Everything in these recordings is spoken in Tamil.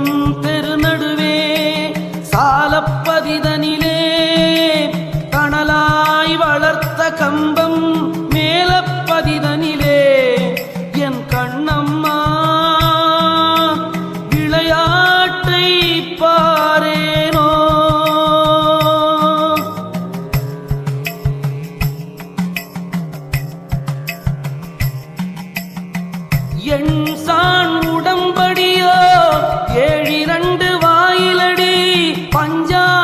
நம் தெருநடுவே சாலப்பதிதனிலே கணலாய் வளர்த்த கம்பம் மேலப்பதிதனிலே என் கண்ணம்மா விளையாட்டை பாரேனோ. என் சான் உடம்படியோ 7 வாயிலடி பஞ்சாயக்காரரைவர்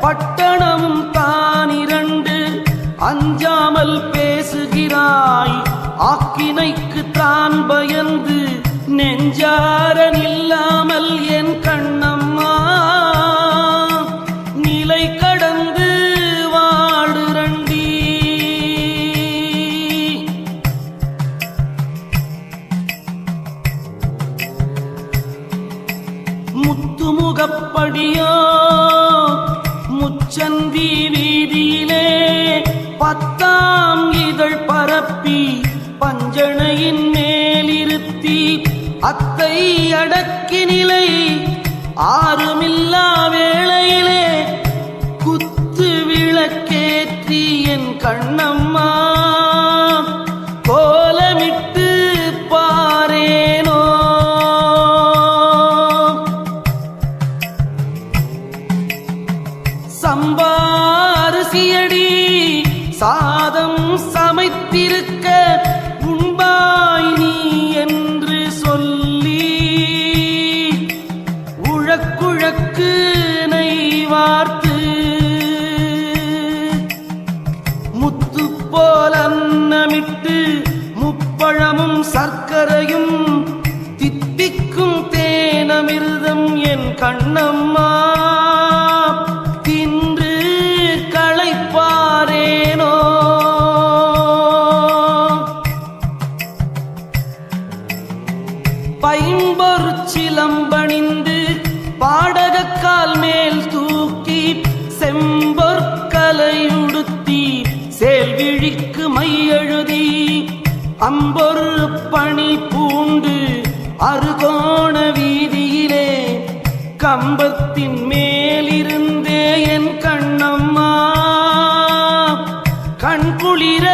பட்டணம் தான் 2 அஞ்சாமல் பேசுகிறாய் ஆக்கினைக்கு தான் பயந்து நெஞ்சார நில்லாமல் என் கண்ணம்மா நிலை கடந்து வாடுரண்டி. முத்துமுகப்படியோ முச்சந்தி வீதியிலே 10ஆம் இதழ் பரப்பி பஞ்சணையின் மேலிருத்தி அத்தை அடக்கி நிலை ஆறுமில்லா வேளையிலே குத்து விளக்கேற்றி என் கண்ணம்மா கோலமிட்டு பாரேனோ. சம்பாரிசியடி சாதம் சமைத்திருக்க உண்பாய் நீ என்று சொல்லி உழக்குழக்கு நெய் வார்த்து முத்து போல் அன்னமிட்டு முப்பழமும் சர்க்கரையும் தித்திக்கும் தேனமிர்தம் என் கண்ணம்மா தின்று களைப்பாரேனோ. பைம்பொற்சிலம்பணிந்து பாடகக்கால் மேல் தூக்கி செம்பொற்கலையுடுத்தி சேல்விழிக்கு மையெழுதி அம்பொரு பணி பூண்டு அருகோண வீதியிலே கம்பத்தின் மேலிருந்தே என் கண்ணம்மா கண்குளிர